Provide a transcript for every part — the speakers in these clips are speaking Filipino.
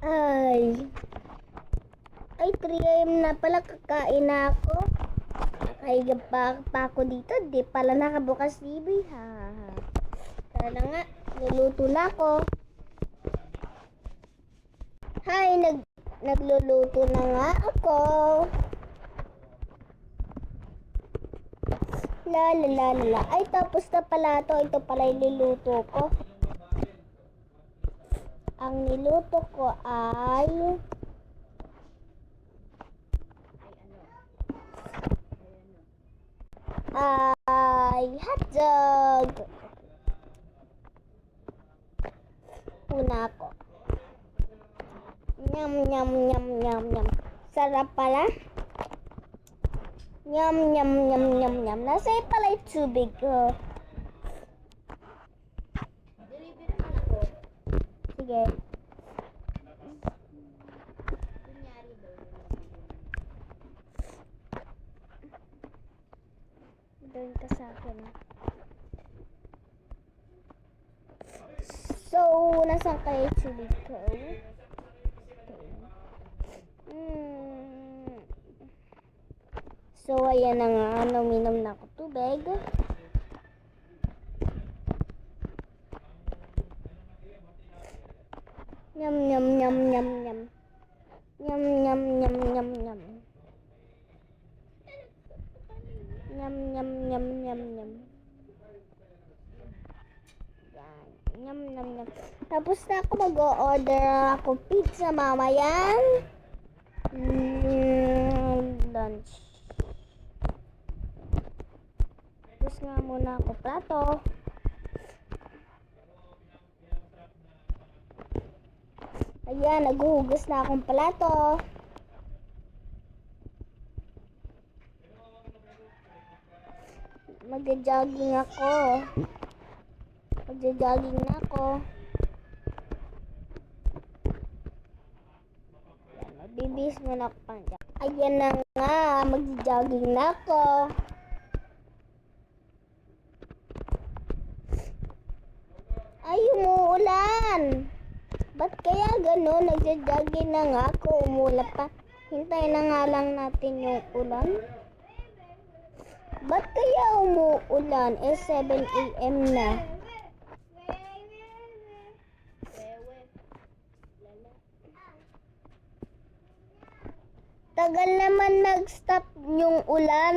Ay, ay 3 AM na pala, kakain na ako. Kaya pa ako dito, di pala nakabukas TV, ha. Tara na nga, luluto na ako. Hi, nagluluto na nga ako. La la la la la. Ay, tapos na pala to. Ito pala yung niluto ko. Ang niluto ko ay hotdog. Una ko. Nyam nyam nyam nyam nyam. Sarap pala. Nyam nyam nyam nyam nyam. Nasa pala yung tubig ko. Sige. Doon ka sa akin. So, nasaan kayo tubig ko? Okay. So, ayan na nga. Uminom na ako tubig. Nyam nyam nyam nyam nyam. Nyam nyam nyam nyam nyam. Nyam nyam nyam nyam nyam. Yan. Nyam nyam nyam. Tapos na ako mag-order ako pizza mamayan. Lunch. Tapos nga muna ako plato. Ayan, naghuhugas na akong plato. Magja-jogging ako. Magja-jogging na ako. Ayan, magbibihis muna ako pang dyan. Ayan na nga, magja-jogging na ako. Ay, umuulan. Ba't kaya gano'n? Nagja-jogging na nga ako, umulan pa. Hintayin na nga lang natin yung ulan. Ba't kaya umuulan? 7 AM na. Tagal naman nag-stop yung ulan.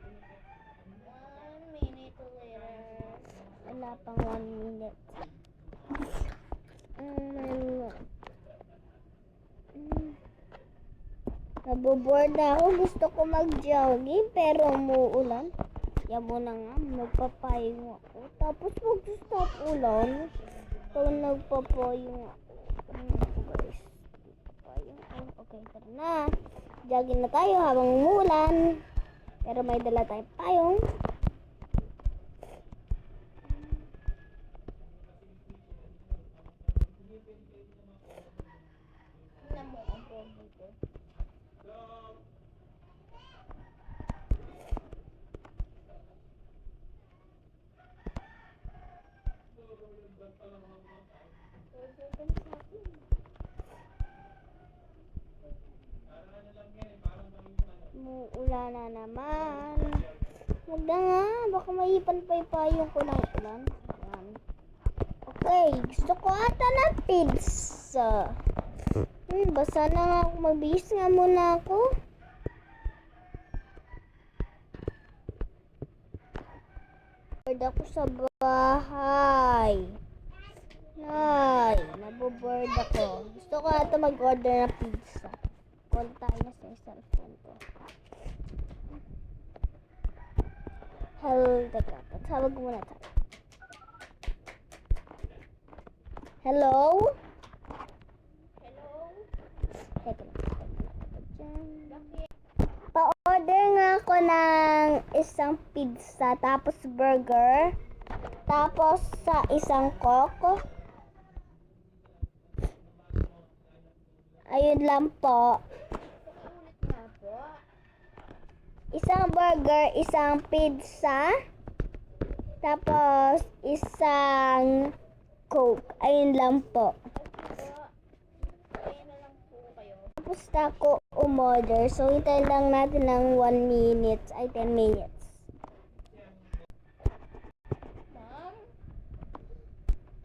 1 minute later. Wala pang 1 minute. Naboboard na ako. Gusto ko mag-jogging pero umuulan. Kaya muna nga, magpapayong ako. Tapos mag-stop ulan. Kaya nagpapayong ako. Guys, papayong ako. Okay, tara na. Jogging na tayo habang umuulan. Pero may dala tayong payong. Umuulan na naman. Huwag na nga, baka maipan pa yung payong ko ng ulan. Ayan. Okay, gusto ko ata ng pizza. Basa na nga ako. Magbihis nga muna ako. Bored ako sa bahay. Nay, naboboard ako. Gusto ko ata mag-order ng pizza. Call tayo na sa cellphone ko. Hello, teka. Patawag muna tayo. Hello? Hello? Teka lang. Pa-order nga ako ng isang pizza, tapos burger, tapos sa isang coke. Ayun lang po. Isang burger, isang pizza, tapos isang coke. Ayun lang po. tapos na ako umorder. So, hintayin lang natin ng 1 minutes, ay 10 minutes. Ma'am?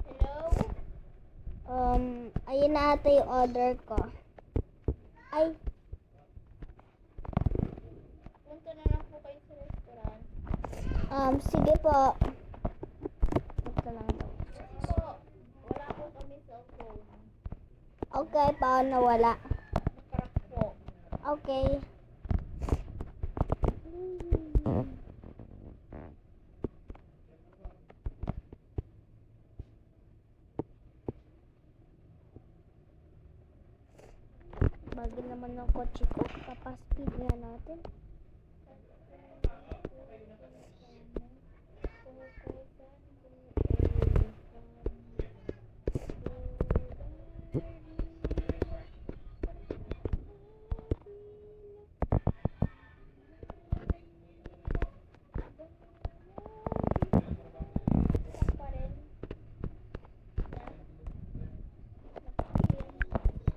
Hello? Ayun na ata yung order ko. Ay, Punta na lang po kayo sa restaurant. sige po. Ito lang daw. Po, wala po kami cellphone. Okay, paano wala? Nakarak po. Okay. Bagay naman ng kotse ko. Papaspid nga natin.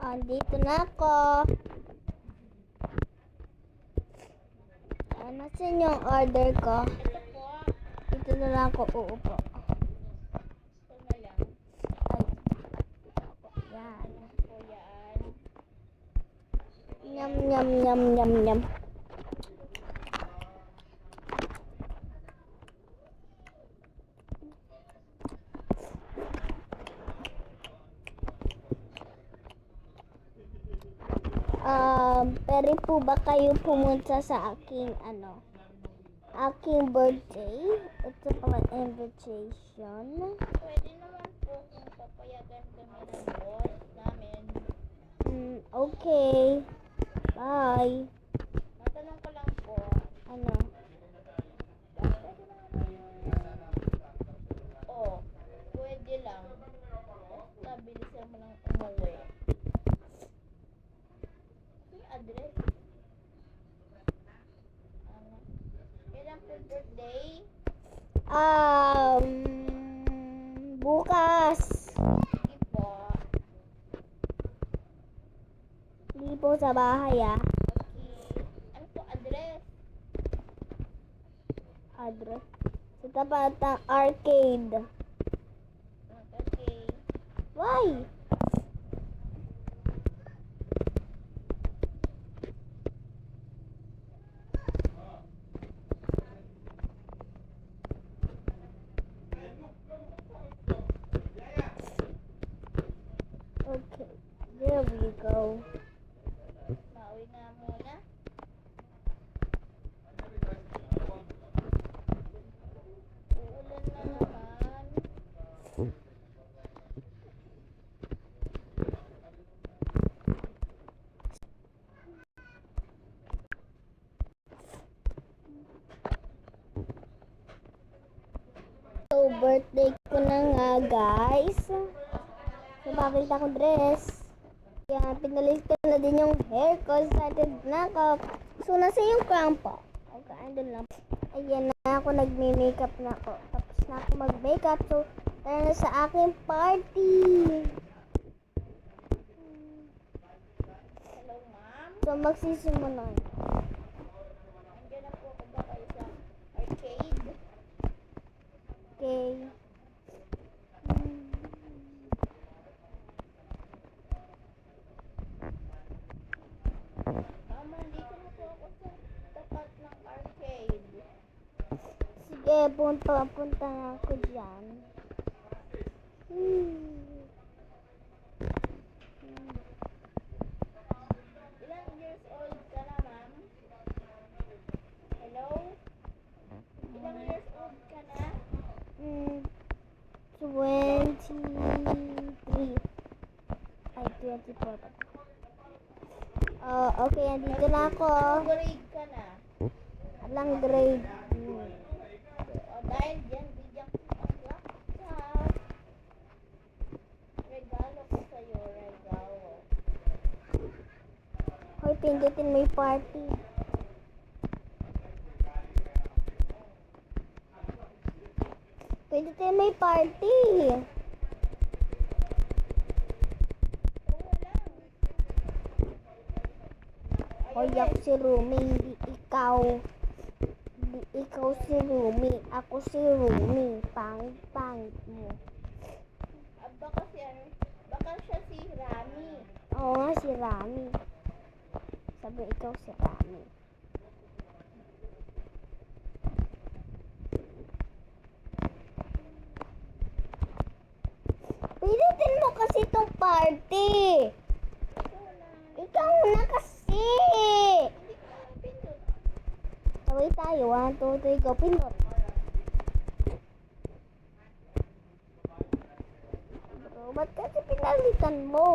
Andito na ako. Nasaan yung order ko? Ito po. Dito na lang ako uupo. Ito na lang. Ay, yan. Po yan. Nyam, nyam, nyam, nyam, nyam. Pwede po ba kayo pumunta sa aking aking birthday? Ito pala invitation. Pwede naman po kung papayagan kami ng boss namin. Okay. Bye. Matanong ko lang po. Ano? Pwede naman. Oh, pwede lang. Basta bilisan mo lang umuwi. Yung address. Ano? Kailan po birthday? Bukas. Sige po. Hindi po sa bahay Okay. Ano po address? Address. Sa tapat ng arcade. Okay. Why? Okay, there we go. Pauwi nga muna. Uulan na naman. So, birthday ko na nga, guys. So, bakit akong dress. Kaya, pinalis ko na din yung hair ko. Started na ako. So, nasa yung crown po. Okay, andun lang. Ayan na ako, nagme-makeup na ako. Tapos na ako mag-makeup. So, tara na sa aking party. Hello, ma'am. So, magsisimula. Andiyan na po ako ba kayo sa arcade? Okay. Ma'am, nandito na po ako sa tapat ng arcade. Sige, punta na ako dyan. Ilang years old ka na, ma'am? Hello? Ilang years old ka na? 23. Ay, 24 pa. Okay, andito na ako. Grade ka na? Alang grade. O dahil dyan, bigyan ko ang laptop. Regalo ko sa'yo, regalo. Hoy, pindutin mo yung party. Pindutin mo yung party. Oo lang. Yak si Rumi, hindi ikaw. Hindi ikaw si Rumi. Ako si Rumi. Pangit mo. Baka si ano? Baka siya si Rami. Oo nga, si Rami. Sabi ikaw si Rami. Pinutin mo kasi tong party. Ikaw na. Ikaw na kasi. Hindi ko lang pindot. Sabay tayo. 1, 2, 3, go. Pinot. Bro, ba't kasi pinalitan mo?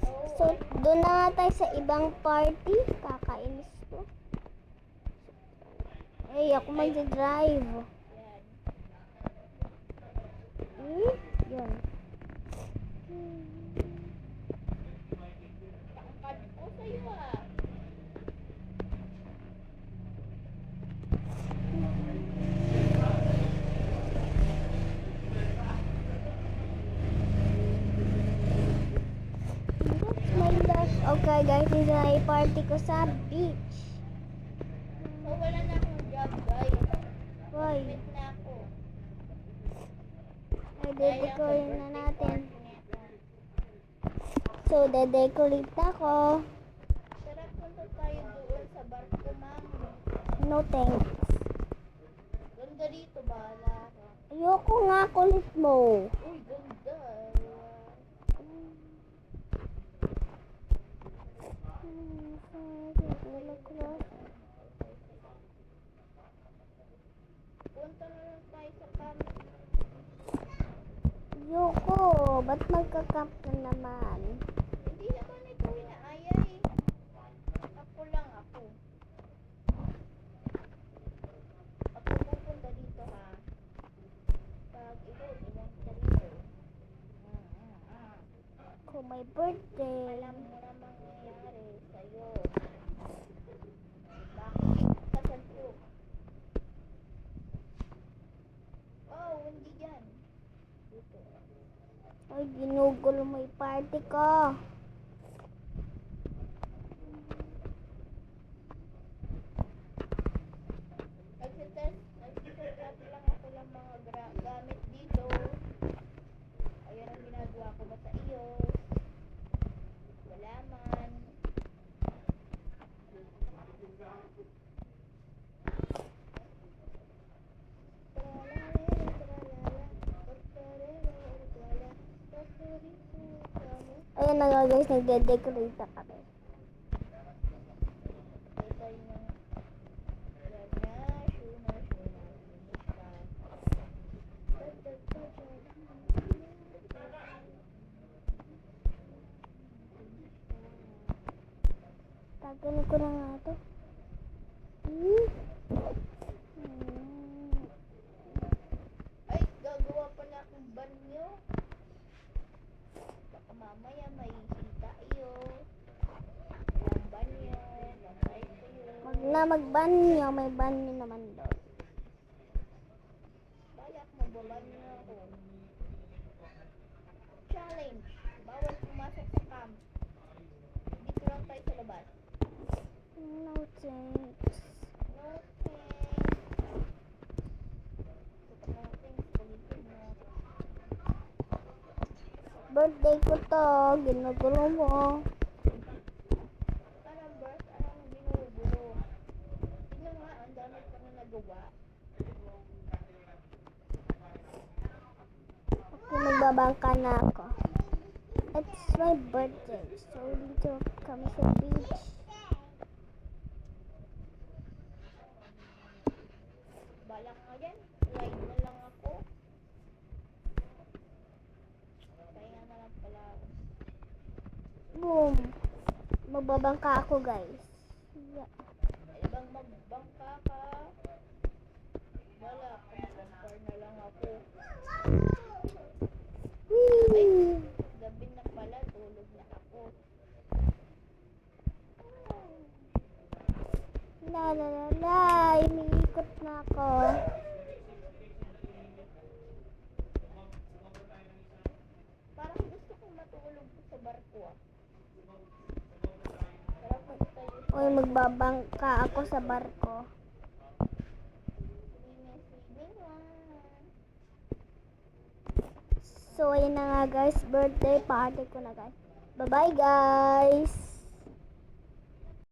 Oh, So, doon na nga tayo sa ibang party. Kakainis to. Eh, ako mag-drive. yan. Yun. Tangkad ko sa'yo ah. That's my last. Okay guys, ito na yung party ko sa beach. So wala na akong job guys. Why? Quit na ako. Ay, Dahil lang sa dedecorate na birthday natin. party nito. So, dedecorate ako. Tara, punta tayo doon sa barko, ma'am. No thanks. Ganda dito, bahala ka. Ayoko nga, kulit mo. Uy, ganda. Punta na lang tayo sa camp. Ayoko. Ba't magka-camp na naman? Hindi naman ito inaayay. Ako lang ako. Ako pupunta dito ha. Pag ikaw, iwan ka dito. Kung may birthday. Alam mo na mangyayari sa'yo. Bakit? Kasal ko. Oh, hindi dyan. Dito. Ay, ginugulo mo yung party ko. Nagsiset up lang ako ng mga gamit dito. Ayan ang ginagawa ko ba sa iyo? Wala man. Ayun na nga guys, nagde-decorate na kami. Tagalin ko na nga to. Ay, gagawa pala akong banyo. Baka mamaya may hita iyo. Walang banyo. Bantay kayo. Wag na magbanyo, may banyo naman doon. Balak magbabanyo ako. Challenge. Bawal pumasok sa camp. Dito lang tayo sa labas. No thanks. No thanks. No thanks. Pagiging mo. Birthday ko to, ginugulo mo. Anong birth? Anong binubulo? Tignan nga, ang dami ko na nagawa. Okay, magbabangka na ako. It's my birthday, so dito kami sa beach. Balak nga yan. Ride na lang ako. Kaya na lang pala ako. Boom! Magbabangka ako guys. Yeah. Ibang magbangka ka. Balak, mag-compare na lang ako. Ay, Whee! gabi na pala, tulog na ako. La la la la, umiikot na ako. Parang gusto kong matulog sa barko ah. Parang punta tayo Uy, magbabangka ako sa barko. Swimming one. So, ayun na nga guys. Birthday party ko na guys. Bye-bye guys!